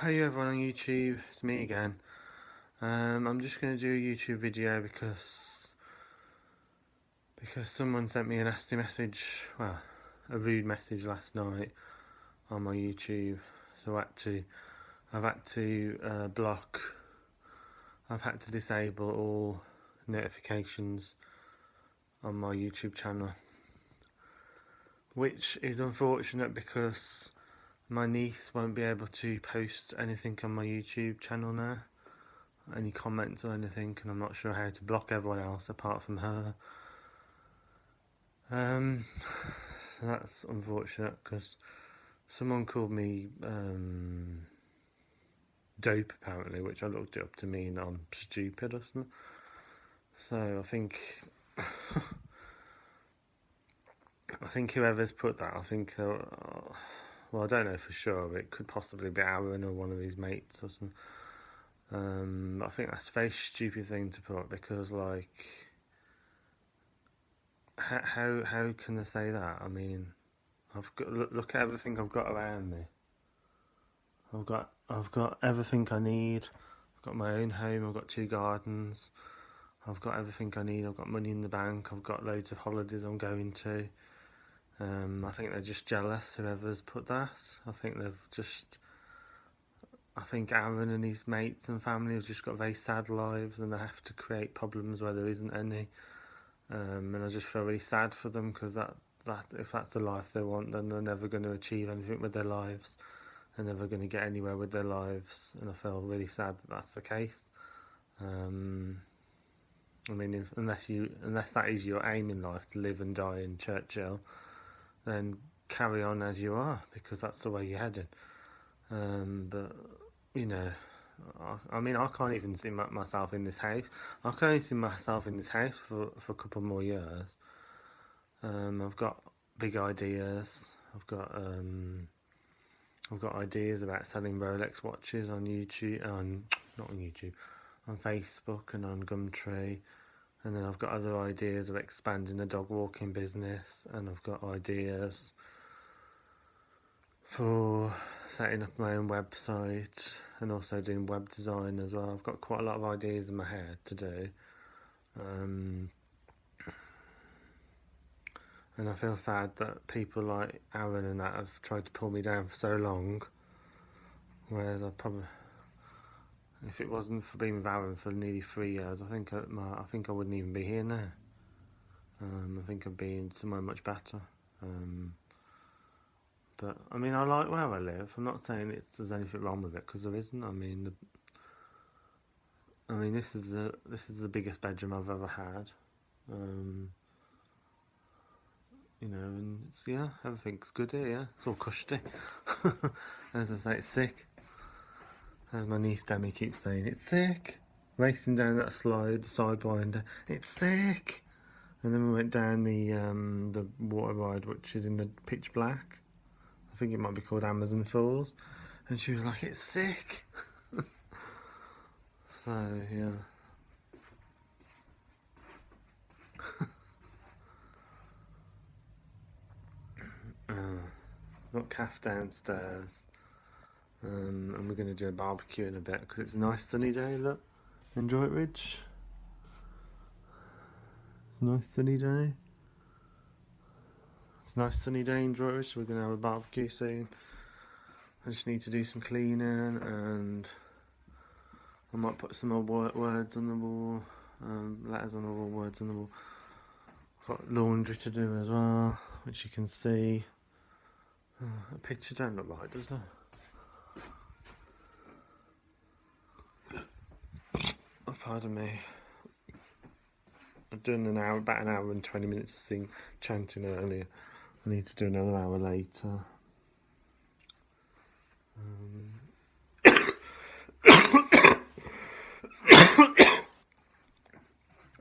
Hi everyone on YouTube, it's me again. I'm just going to do a YouTube video because someone sent me a nasty message, well, a rude message last night on my YouTube. So I've had to I've had to disable all notifications on my YouTube channel, which is unfortunate because my niece won't be able to post anything on my YouTube channel now, any comments or anything, and I'm not sure how to block everyone else apart from her. So that's unfortunate because someone called me dope apparently, which I looked it up to mean I'm stupid or something. So I think whoever's put that, well, I don't know for sure, but it could possibly be Aaron or one of his mates or something. I think that's a very stupid thing to put because, like, how can they say that? I mean, I've got look at everything I've got around me. I've got everything I need. I've got my own home. I've got 2 gardens. I've got everything I need. I've got money in the bank. I've got loads of holidays I'm going to. I think they're just jealous, whoever's put that. I think Aaron and his mates and family have just got very sad lives and they have to create problems where there isn't any. And I just feel really sad for them because that if that's the life they want, then they're never going to achieve anything with their lives. They're never going to get anywhere with their lives, and I feel really sad that that's the case. I mean, unless that is your aim in life, to live and die in Churchill, then carry on as you are because that's the way you're heading. But you know, I mean, I can't even see myself in this house. I can only see myself in this house for a couple more years. I've got big ideas. I've got ideas about selling Rolex watches on YouTube, not on YouTube, on Facebook and on Gumtree. And then I've got other ideas of expanding the dog walking business, and I've got ideas for setting up my own website and also doing web design as well. I've got quite a lot of ideas in my head to do. And I feel sad that people like Aaron and that have tried to pull me down for so long. Whereas if it wasn't for being with Aaron for nearly 3 years, I think I wouldn't even be here now. I think I'd be in somewhere much better. But I mean, I like where I live. I'm not saying there's anything wrong with it because there isn't. I mean, this is the biggest bedroom I've ever had. You know, and everything's good here. Yeah, it's all cushy. As I say, it's sick. As my niece Demi keeps saying, it's sick. Racing down that slide, the sidewinder, it's sick. And then we went down the water ride, which is in the pitch black. I think it might be called Amazon Falls. And she was like, it's sick. So, yeah. Got Calf downstairs. And we're going to do a barbecue in a bit because it's a nice sunny day, look. In Droitwich. It's a nice sunny day. It's a nice sunny day in Droitwich, so we're going to have a barbecue soon. I just need to do some cleaning and I might put some more words on the wall, letters on the wall, words on the wall. I've got laundry to do as well, which you can see. A picture don't look right, does it? Oh, pardon me. I've done about an hour and 20 minutes of chanting earlier. I need to do another hour later.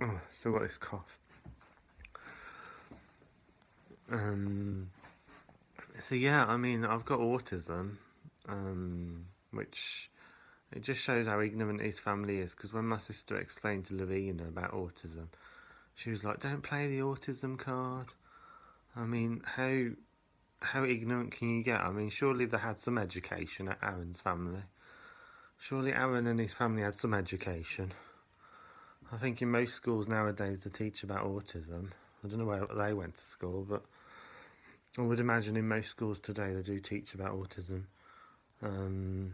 Oh, still got this cough. So yeah, I mean, I've got autism, which it just shows how ignorant his family is. Because when my sister explained to Lavina about autism, she was like, "Don't play the autism card." I mean, how ignorant can you get? I mean, surely they had some education at Aaron's family. Surely Aaron and his family had some education. I think in most schools nowadays they teach about autism. I don't know where they went to school, but I would imagine in most schools today they do teach about autism, and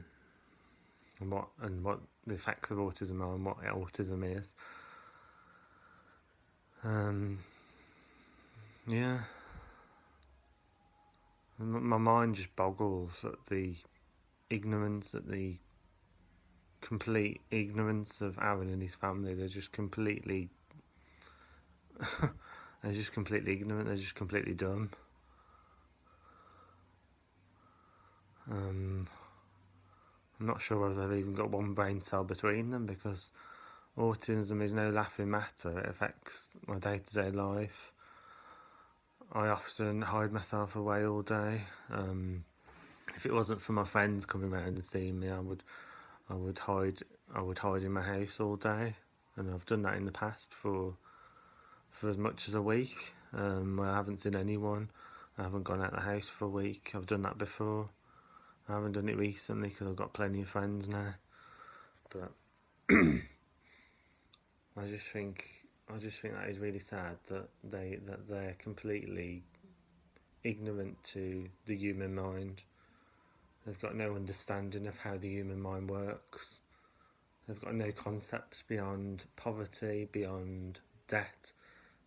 what the effects of autism are and what autism is. Yeah, my mind just boggles at the ignorance, at the complete ignorance of Aaron and his family. They're just completely, they're just completely ignorant. They're just completely dumb. I'm not sure whether they've even got one brain cell between them, because autism is no laughing matter. It affects my day-to-day life. I often hide myself away all day. If it wasn't for my friends coming around and seeing me, I would hide in my house all day, and I've done that in the past for as much as a week. Where I haven't seen anyone. I haven't gone out of the house for a week. I've done that before. I haven't done it recently because I've got plenty of friends now. But I just think that is really sad that they're completely ignorant to the human mind. They've got no understanding of how the human mind works. They've got no concepts beyond poverty, beyond debt,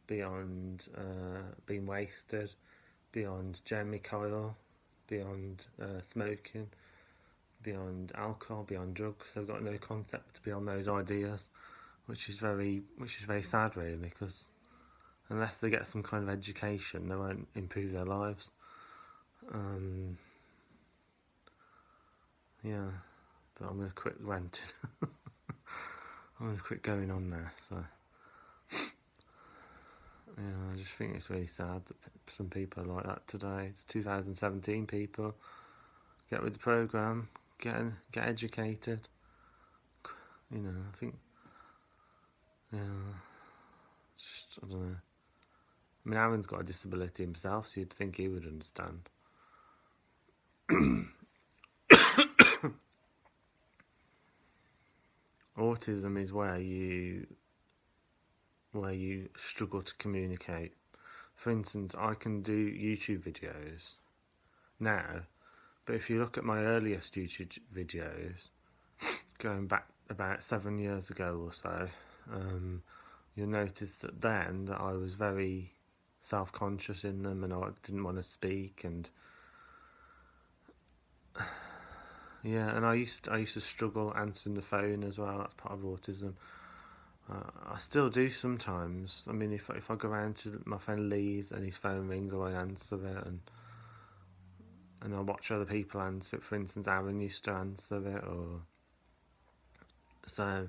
beyond being wasted, beyond Jeremy Kyle, beyond smoking, beyond alcohol, beyond drugs. They've got no concept beyond those ideas, which is very sad, really, because unless they get some kind of education, they won't improve their lives. Yeah, but I'm going to quit ranting. I'm going to quit going on there. So, yeah, I just think it's really sad that some people are like that today. It's 2017, people. Get with the programme, get educated. I think, yeah, just, I don't know. I mean, Aaron's got a disability himself, so you'd think he would understand. Autism is where you struggle to communicate. For instance, I can do YouTube videos now, but if you look at my earliest YouTube videos, going back about 7 years ago or so, you'll notice that I was very self-conscious in them, and I didn't want to speak, and yeah, and I used to struggle answering the phone as well. That's part of autism. I still do sometimes. I mean, if I go around to my friend Lee's and his phone rings, I won't answer it, and I watch other people answer it. For instance, Aaron used to answer it, or so.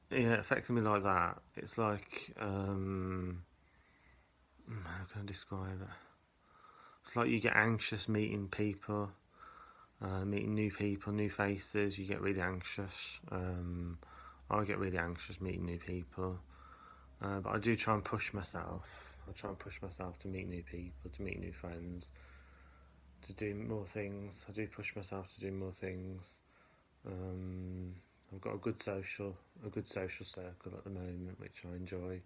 Yeah, it affects me like that. It's like, how can I describe it? It's like you get anxious meeting people, meeting new people, new faces. You get really anxious. I get really anxious meeting new people, but I do try and push myself. I try and push myself to meet new people, to meet new friends, to do more things. I do push myself to do more things. I've got a good social circle at the moment, which I enjoy,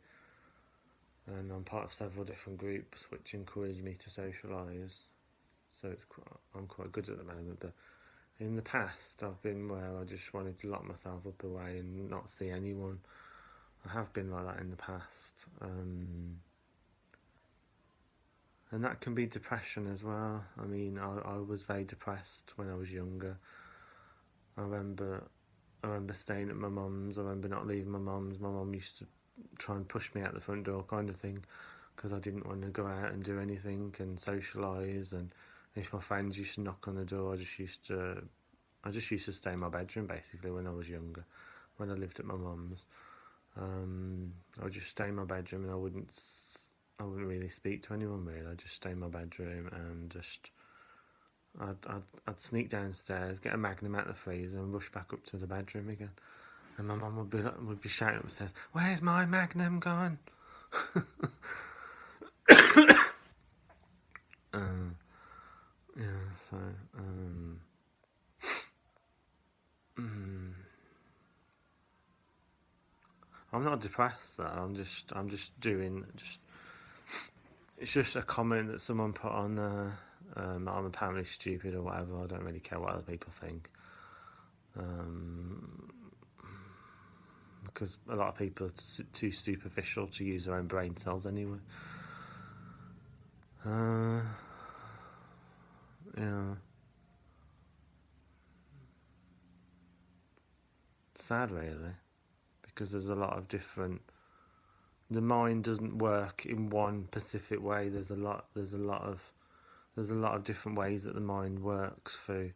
and I'm part of several different groups which encourage me to socialise. So I'm quite good at the moment. But in the past, I've been where I just wanted to lock myself up away and not see anyone. I have been like that in the past, and that can be depression as well. I mean, I was very depressed when I was younger. I remember staying at my mum's. I remember not leaving my mum's. My mum used to try and push me out the front door, kind of thing, because I didn't want to go out and do anything and socialise. And if my friends used to knock on the door, I just used to stay in my bedroom, basically, when I was younger. When I lived at my mum's, I would just stay in my bedroom, and I wouldn't really speak to anyone, really. I'd just stay in my bedroom and just I'd sneak downstairs, get a Magnum out of the freezer, and rush back up to the bedroom again. And my mum would be shouting upstairs, "Where's my Magnum gone?" Yeah, so I'm not depressed though. I'm just doing just. It's just a comment that someone put on there. I'm apparently stupid or whatever. I don't really care what other people think. Um, because a lot of people are too superficial to use their own brain cells anyway. Yeah, sad really, because there's a lot of different. The mind doesn't work in one specific way. There's a lot. There's a lot of different ways that the mind works through,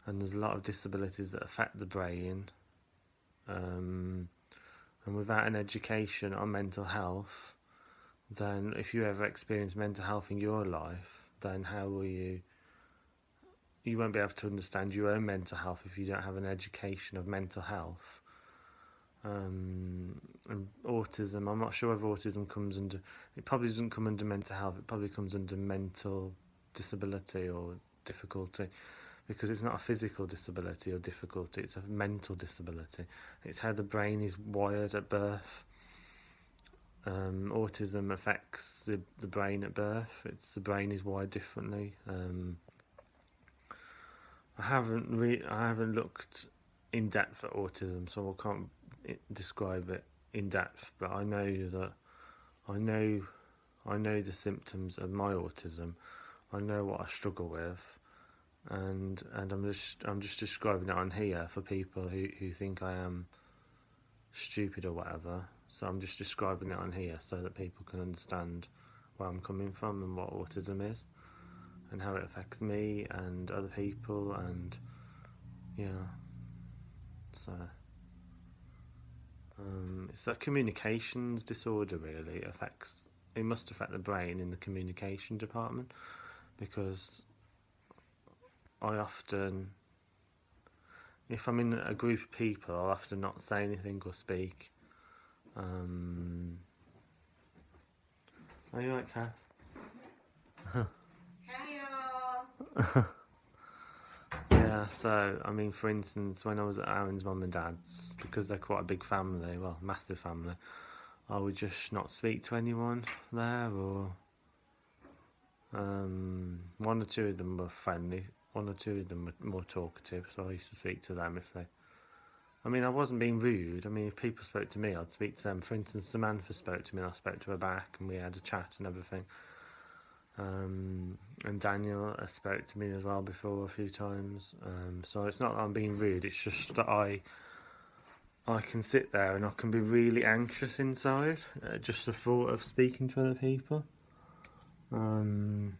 and there's a lot of disabilities that affect the brain. Um, and without an education on mental health, then if you ever experience mental health in your life, then how will you? You won't be able to understand your own mental health if you don't have an education of mental health. And autism, I'm not sure whether autism comes under. It probably doesn't come under mental health. It probably comes under mental disability or difficulty, because it's not a physical disability or difficulty. It's a mental disability. It's how the brain is wired at birth. Autism affects the brain at birth. The brain is wired differently. I haven't looked in depth at autism, so I can't describe it in depth. But I know that I know I know the symptoms of my autism. I know what I struggle with, and I'm just describing it on here for people who think I am stupid or whatever. So I'm just describing it on here so that people can understand where I'm coming from and what autism is and how it affects me and other people, and yeah. So it's a communications disorder really. It must affect the brain in the communication department, because I often, if I'm in a group of people, I'll often not say anything or speak. Are you right, Kath? Hey y'all! Yeah, so I mean, for instance, when I was at Aaron's mum and dad's, because they're quite a big family, well, massive family, I would just not speak to anyone there, or one or two of them were friendly, one or two of them were more talkative, so I used to speak to them if they. I mean, I wasn't being rude. I mean, if people spoke to me, I'd speak to them. For instance, Samantha spoke to me, and I spoke to her back, and we had a chat and everything. And Daniel spoke to me as well before a few times. So it's not that I'm being rude. It's just that I can sit there and I can be really anxious inside. Just the thought of speaking to other people. And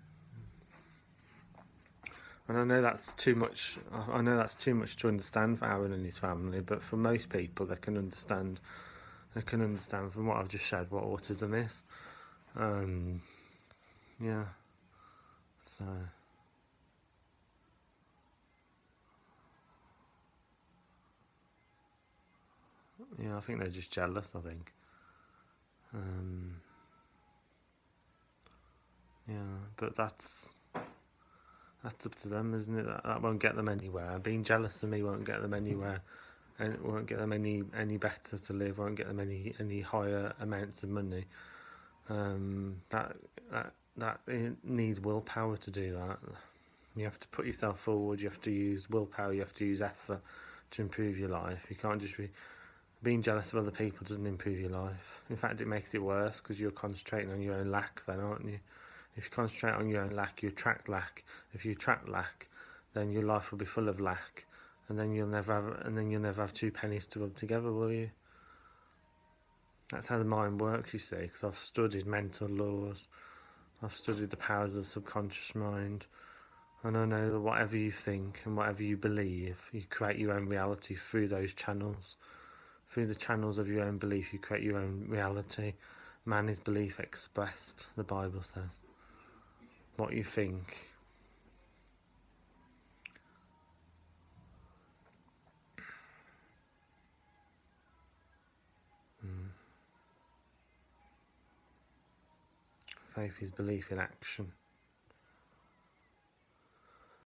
I know that's too much. I know that's too much to understand for Aaron and his family. But for most people, they can understand. They can understand from what I've just said what autism is. Yeah. So. Yeah, I think they're just jealous. I think. Um, yeah, but that's up to them, isn't it? That won't get them anywhere. Being jealous of me won't get them anywhere, and it won't get them any better to live. Won't get them any higher amounts of money. That it needs willpower to do that. You have to put yourself forward. You have to use willpower. You have to use effort to improve your life. You can't just be being jealous of other people. Doesn't improve your life. In fact, it makes it worse because you're concentrating on your own lack. Then, aren't you? If you concentrate on your own lack, you attract lack. If you attract lack, then your life will be full of lack, and then you'll never have two pennies to rub together, will you? That's how the mind works, you see. Because I've studied mental laws, I've studied the powers of the subconscious mind, and I know that whatever you think and whatever you believe, you create your own reality through those channels. Through the channels of your own belief, you create your own reality. Man is belief expressed, the Bible says. What you think. Faith is belief in action.